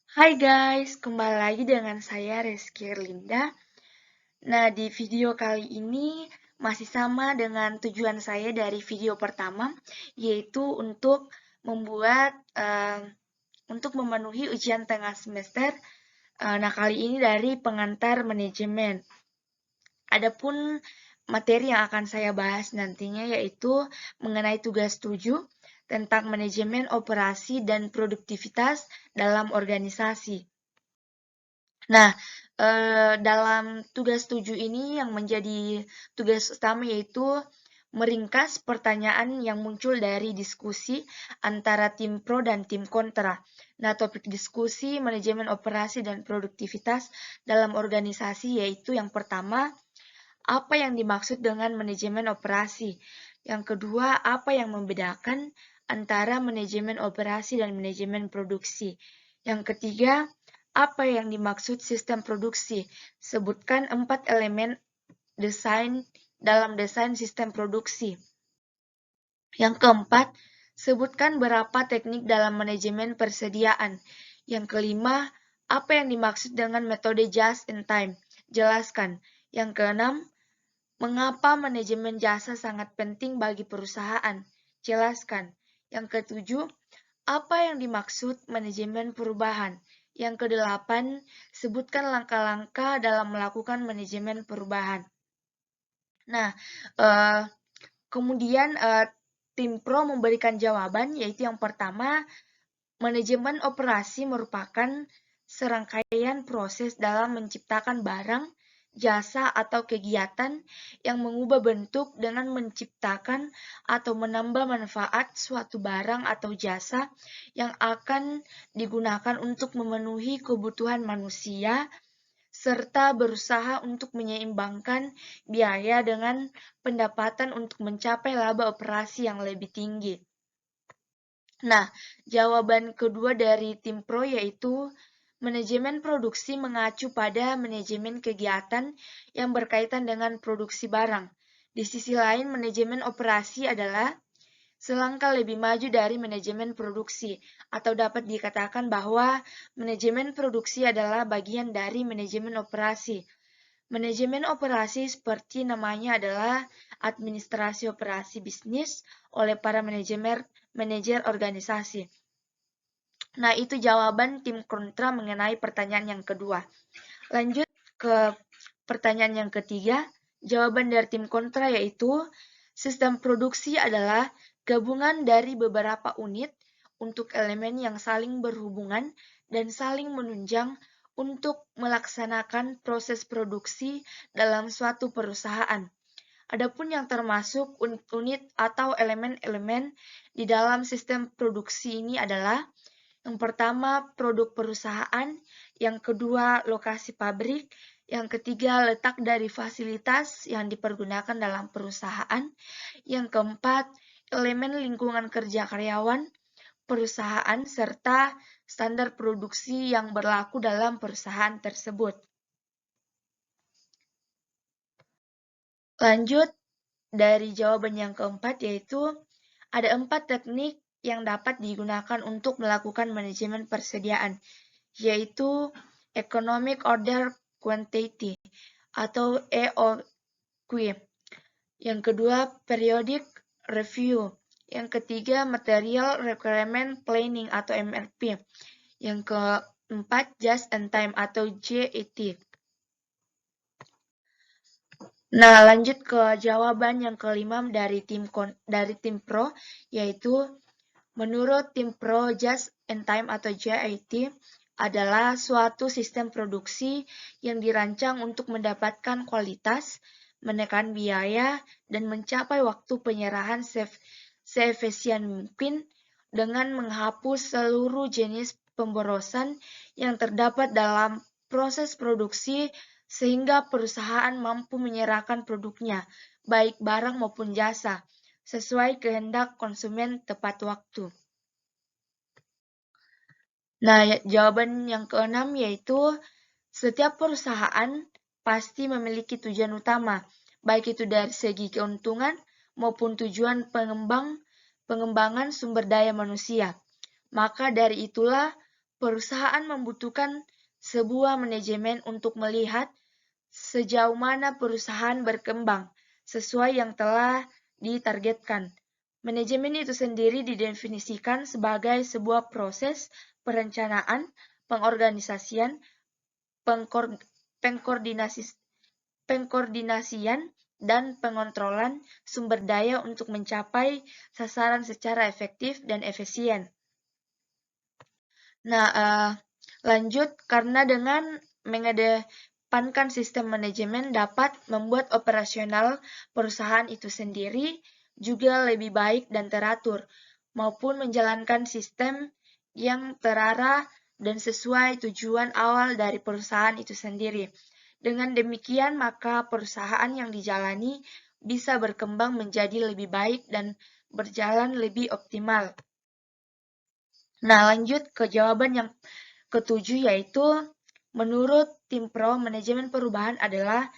Hai guys, kembali lagi dengan saya Reski Erlinda. Nah, di video kali ini masih sama dengan tujuan saya dari video pertama, yaitu membuat untuk memenuhi ujian tengah semester. Nah, kali ini dari pengantar manajemen. Adapun materi yang akan saya bahas nantinya yaitu mengenai tugas 7 tentang manajemen operasi dan produktivitas dalam organisasi. Nah, dalam tugas 7 ini yang menjadi tugas utama yaitu meringkas pertanyaan yang muncul dari diskusi antara tim pro dan tim kontra. Nah, topik diskusi manajemen operasi dan produktivitas dalam organisasi yaitu yang pertama, apa yang dimaksud dengan manajemen operasi? Yang kedua, apa yang membedakan antara manajemen operasi dan manajemen produksi? Yang ketiga, apa yang dimaksud sistem produksi? Sebutkan 4 elemen desain dalam desain sistem produksi. Yang keempat, sebutkan berapa teknik dalam manajemen persediaan. Yang kelima, apa yang dimaksud dengan metode just in time? Jelaskan. Yang keenam, mengapa manajemen jasa sangat penting bagi perusahaan? Jelaskan. Yang ketujuh, apa yang dimaksud manajemen perubahan? Yang kedelapan, sebutkan langkah-langkah dalam melakukan manajemen perubahan. Nah, kemudian tim pro memberikan jawaban, yaitu yang pertama, manajemen operasi merupakan serangkaian proses dalam menciptakan barang, jasa, atau kegiatan yang mengubah bentuk dengan menciptakan atau menambah manfaat suatu barang atau jasa yang akan digunakan untuk memenuhi kebutuhan manusia, serta berusaha untuk menyeimbangkan biaya dengan pendapatan untuk mencapai laba operasi yang lebih tinggi. Nah, jawaban kedua dari tim pro yaitu manajemen produksi mengacu pada manajemen kegiatan yang berkaitan dengan produksi barang. Di sisi lain, manajemen operasi adalah selangkah lebih maju dari manajemen produksi, atau dapat dikatakan bahwa manajemen produksi adalah bagian dari manajemen operasi. Manajemen operasi seperti namanya adalah administrasi operasi bisnis oleh para manajer organisasi. Nah, itu jawaban tim kontra mengenai pertanyaan yang kedua. Lanjut ke pertanyaan yang ketiga. Jawaban dari tim kontra yaitu sistem produksi adalah gabungan dari beberapa unit untuk elemen yang saling berhubungan dan saling menunjang untuk melaksanakan proses produksi dalam suatu perusahaan. Adapun yang termasuk unit atau elemen-elemen di dalam sistem produksi ini adalah yang pertama, produk perusahaan. Yang kedua, lokasi pabrik. Yang ketiga, letak dari fasilitas yang dipergunakan dalam perusahaan. Yang keempat, elemen lingkungan kerja karyawan perusahaan serta standar produksi yang berlaku dalam perusahaan tersebut. Lanjut dari jawaban yang keempat yaitu ada 4 teknik yang dapat digunakan untuk melakukan manajemen persediaan, yaitu Economic Order Quantity atau EOQ. Yang kedua, Periodic Review. Yang ketiga, Material Requirement Planning atau MRP. Yang keempat, Just in Time atau JIT. Nah, lanjut ke jawaban yang kelima dari tim pro, yaitu menurut tim pro Just in Time atau JIT adalah suatu sistem produksi yang dirancang untuk mendapatkan kualitas, menekan biaya, dan mencapai waktu penyerahan seefisien mungkin dengan menghapus seluruh jenis pemborosan yang terdapat dalam proses produksi sehingga perusahaan mampu menyerahkan produknya, baik barang maupun jasa, sesuai kehendak konsumen tepat waktu. Nah, jawaban yang keenam yaitu setiap perusahaan pasti memiliki tujuan utama, baik itu dari segi keuntungan maupun tujuan pengembangan sumber daya manusia. Maka dari itulah perusahaan membutuhkan sebuah manajemen untuk melihat sejauh mana perusahaan berkembang sesuai yang telah ditargetkan. Manajemen itu sendiri didefinisikan sebagai sebuah proses perencanaan, pengorganisasian, pengkoordinasian, dan pengontrolan sumber daya untuk mencapai sasaran secara efektif dan efisien. Nah, lanjut, karena dengan mengedepankan sistem manajemen dapat membuat operasional perusahaan itu sendiri juga lebih baik dan teratur, maupun menjalankan sistem yang terarah dan sesuai tujuan awal dari perusahaan itu sendiri. Dengan demikian, maka perusahaan yang dijalani bisa berkembang menjadi lebih baik dan berjalan lebih optimal. Nah, lanjut ke jawaban yang ketujuh, yaitu menurut tim Pro, manajemen perubahan adalah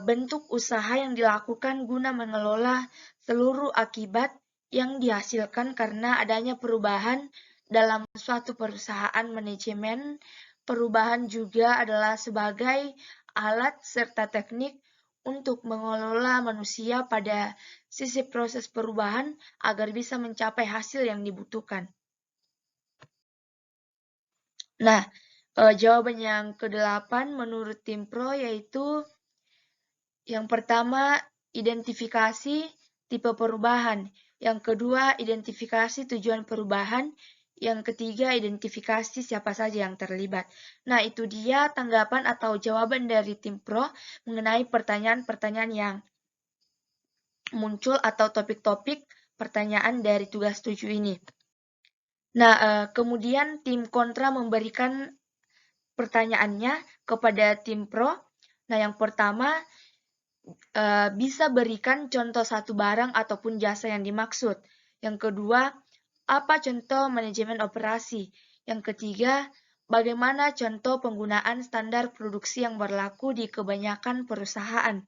bentuk usaha yang dilakukan guna mengelola seluruh akibat yang dihasilkan karena adanya perubahan dalam suatu perusahaan. Manajemen perubahan juga adalah sebagai alat serta teknik untuk mengelola manusia pada sisi proses perubahan agar bisa mencapai hasil yang dibutuhkan. Nah, jawaban yang ke-8 menurut tim Pro yaitu yang pertama, identifikasi tipe perubahan. Yang kedua, identifikasi tujuan perubahan. Yang ketiga, identifikasi siapa saja yang terlibat. Nah, itu dia tanggapan atau jawaban dari tim Pro mengenai pertanyaan-pertanyaan yang muncul atau topik-topik pertanyaan dari tugas 7 ini. Nah, kemudian tim kontra memberikan pertanyaannya kepada tim Pro. Nah, yang pertama, bisa berikan contoh satu barang ataupun jasa yang dimaksud. Yang kedua, apa contoh manajemen operasi? Yang ketiga, bagaimana contoh penggunaan standar produksi yang berlaku di kebanyakan perusahaan?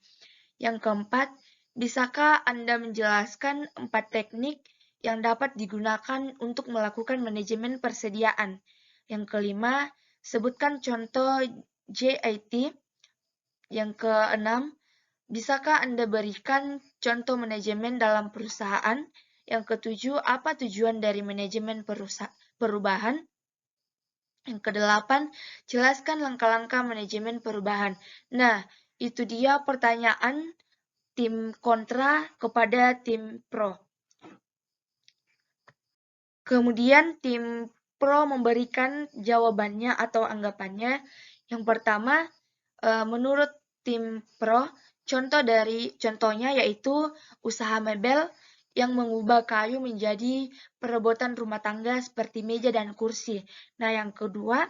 Yang keempat, bisakah Anda menjelaskan 4 teknik yang dapat digunakan untuk melakukan manajemen persediaan? Yang kelima, sebutkan contoh JIT. Yang keenam, bisakah Anda berikan contoh manajemen dalam perusahaan? Yang ketujuh, apa tujuan dari manajemen perubahan? Yang kedelapan, jelaskan langkah-langkah manajemen perubahan. Nah, itu dia pertanyaan tim kontra kepada tim pro. Kemudian tim pro memberikan jawabannya atau anggapannya. Yang pertama, menurut tim pro, contohnya yaitu usaha mebel yang mengubah kayu menjadi perabotan rumah tangga seperti meja dan kursi. Nah, yang kedua,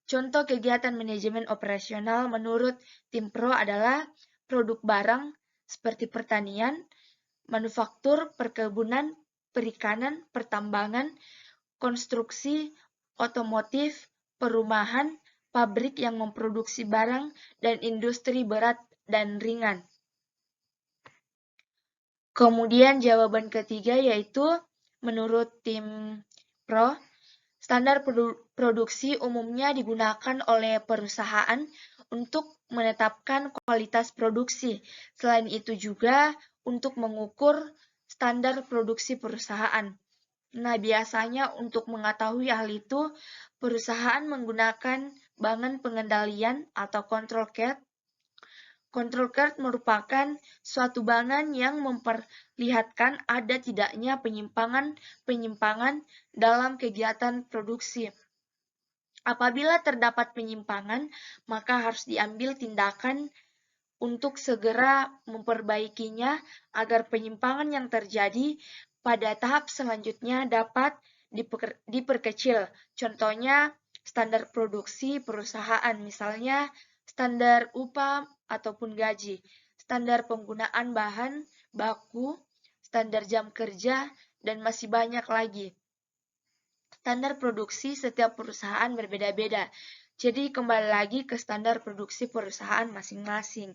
contoh kegiatan manajemen operasional menurut tim pro adalah produk barang seperti pertanian, manufaktur, perkebunan, perikanan, pertambangan, konstruksi, otomotif, perumahan, pabrik yang memproduksi barang, dan industri berat dan ringan. Kemudian jawaban ketiga yaitu menurut tim Pro, standar produksi umumnya digunakan oleh perusahaan untuk menetapkan kualitas produksi. Selain itu juga untuk mengukur standar produksi perusahaan. Nah, biasanya untuk mengetahui hal itu, perusahaan menggunakan bagan pengendalian atau control chart. Control chart merupakan suatu bagan yang memperlihatkan ada tidaknya penyimpangan dalam kegiatan produksi. Apabila terdapat penyimpangan, maka harus diambil tindakan untuk segera memperbaikinya agar penyimpangan yang terjadi pada tahap selanjutnya dapat diperkecil. Contohnya, standar produksi perusahaan, misalnya standar upah ataupun gaji, standar penggunaan bahan baku, standar jam kerja, dan masih banyak lagi. Standar produksi setiap perusahaan berbeda-beda. Jadi kembali lagi ke standar produksi perusahaan masing-masing.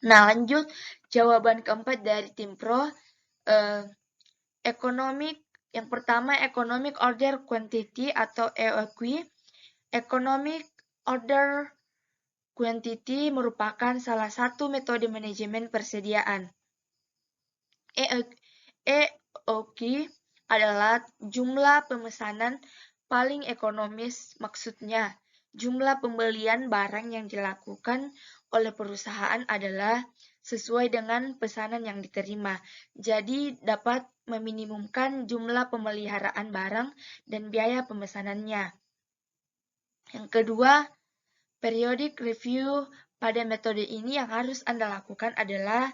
Nah, lanjut jawaban keempat dari tim Pro, economic Yang pertama, Economic Order Quantity atau EOQ. Economic Order Quantity merupakan salah satu metode manajemen persediaan. EOQ adalah jumlah pemesanan paling ekonomis, maksudnya jumlah pembelian barang yang dilakukan oleh perusahaan adalah sesuai dengan pesanan yang diterima. Jadi dapat meminimumkan jumlah pemeliharaan barang dan biaya pemesanannya. Yang kedua, periodic review. Pada metode ini yang harus Anda lakukan adalah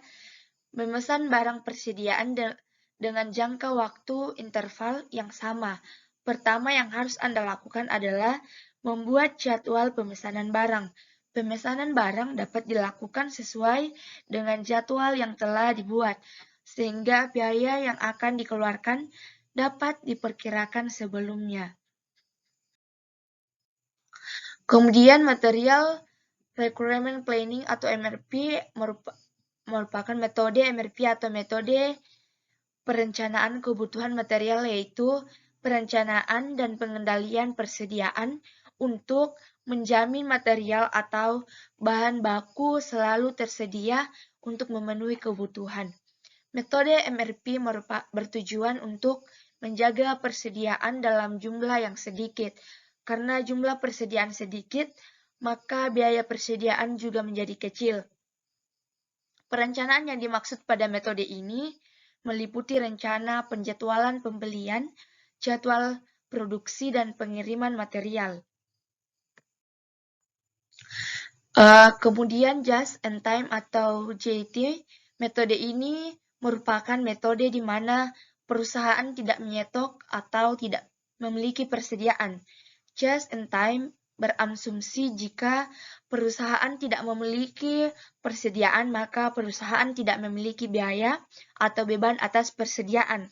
memesan barang persediaan dengan jangka waktu interval yang sama. Pertama yang harus Anda lakukan adalah membuat jadwal pemesanan barang. Pemesanan barang dapat dilakukan sesuai dengan jadwal yang telah dibuat, sehingga biaya yang akan dikeluarkan dapat diperkirakan sebelumnya. Kemudian material requirement planning atau MRP merupakan metode MRP atau metode perencanaan kebutuhan material, yaitu perencanaan dan pengendalian persediaan untuk menjamin material atau bahan baku selalu tersedia untuk memenuhi kebutuhan. Metode MRP bertujuan untuk menjaga persediaan dalam jumlah yang sedikit. Karena jumlah persediaan sedikit, maka biaya persediaan juga menjadi kecil. Perencanaan yang dimaksud pada metode ini meliputi rencana penjadwalan pembelian, jadwal produksi, dan pengiriman material. Kemudian just in time atau JIT, metode ini merupakan metode di mana perusahaan tidak menyetok atau tidak memiliki persediaan. Just in time berasumsi jika perusahaan tidak memiliki persediaan, maka perusahaan tidak memiliki biaya atau beban atas persediaan.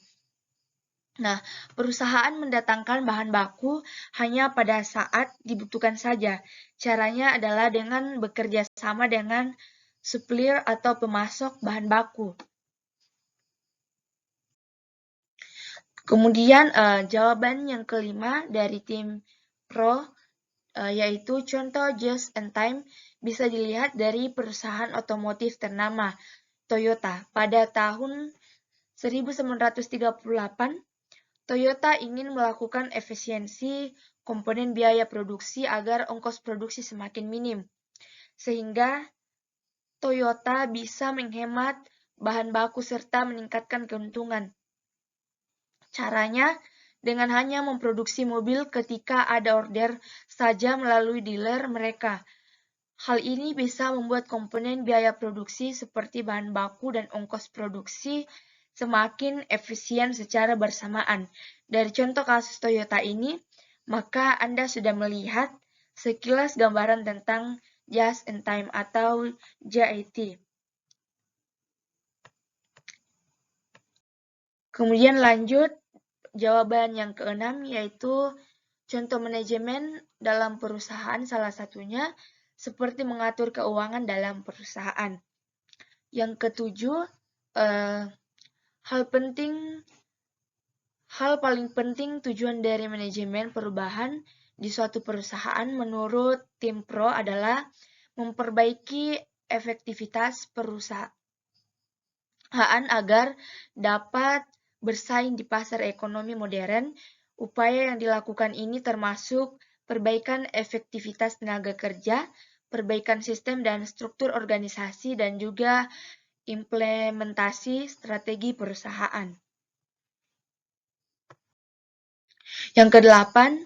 Nah, perusahaan mendatangkan bahan baku hanya pada saat dibutuhkan saja. Caranya adalah dengan bekerja sama dengan supplier atau pemasok bahan baku. Kemudian jawaban yang kelima dari tim Pro yaitu contoh just in time bisa dilihat dari perusahaan otomotif ternama Toyota. Pada tahun 1938, Toyota ingin melakukan efisiensi komponen biaya produksi agar ongkos produksi semakin minim, sehingga Toyota bisa menghemat bahan baku serta meningkatkan keuntungan. Caranya dengan hanya memproduksi mobil ketika ada order saja melalui dealer mereka. Hal ini bisa membuat komponen biaya produksi seperti bahan baku dan ongkos produksi semakin efisien secara bersamaan. Dari contoh kasus Toyota ini, maka Anda sudah melihat sekilas gambaran tentang just in time atau JIT. Kemudian lanjut, jawaban yang keenam yaitu contoh manajemen dalam perusahaan, salah satunya seperti mengatur keuangan dalam perusahaan. Yang ketujuh, hal paling penting tujuan dari manajemen perubahan di suatu perusahaan menurut tim Pro adalah memperbaiki efektivitas perusahaan agar dapat bersaing di pasar ekonomi modern. Upaya yang dilakukan ini termasuk perbaikan efektivitas tenaga kerja, perbaikan sistem dan struktur organisasi, dan juga implementasi strategi perusahaan. Yang kedelapan,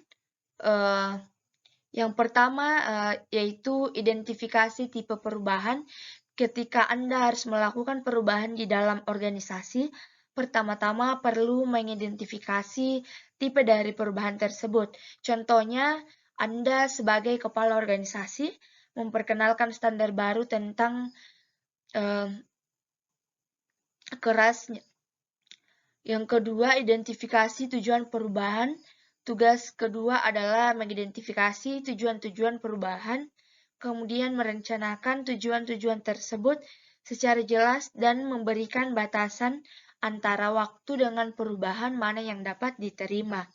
yang pertama yaitu identifikasi tipe perubahan. Ketika Anda harus melakukan perubahan di dalam organisasi, pertama-tama perlu mengidentifikasi tipe dari perubahan tersebut. Contohnya, Anda sebagai kepala organisasi memperkenalkan standar baru tentang kerasnya. Yang kedua, identifikasi tujuan perubahan. Tugas kedua adalah mengidentifikasi tujuan-tujuan perubahan, kemudian merencanakan tujuan-tujuan tersebut secara jelas dan memberikan batasan antara waktu dengan perubahan mana yang dapat diterima.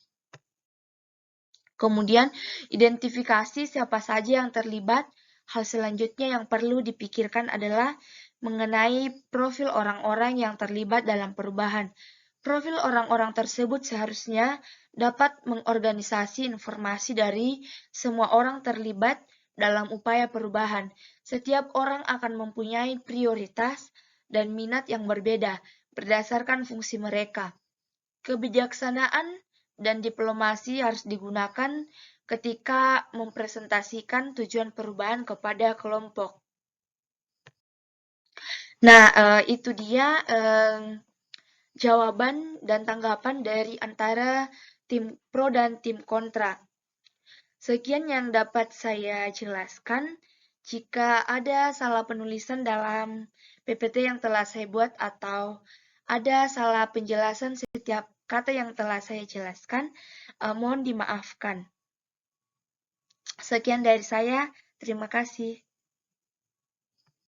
Kemudian, identifikasi siapa saja yang terlibat. Hal selanjutnya yang perlu dipikirkan adalah mengenai profil orang-orang yang terlibat dalam perubahan. Profil orang-orang tersebut seharusnya dapat mengorganisasi informasi dari semua orang terlibat dalam upaya perubahan. Setiap orang akan mempunyai prioritas dan minat yang berbeda berdasarkan fungsi mereka. Kebijaksanaan dan diplomasi harus digunakan ketika mempresentasikan tujuan perubahan kepada kelompok. Nah, itu dia jawaban dan tanggapan dari antara tim pro dan tim kontra. Sekian yang dapat saya jelaskan. Jika ada salah penulisan dalam PPT yang telah saya buat atau ada salah penjelasan setiap kata yang telah saya jelaskan, mohon dimaafkan. Sekian dari saya, terima kasih.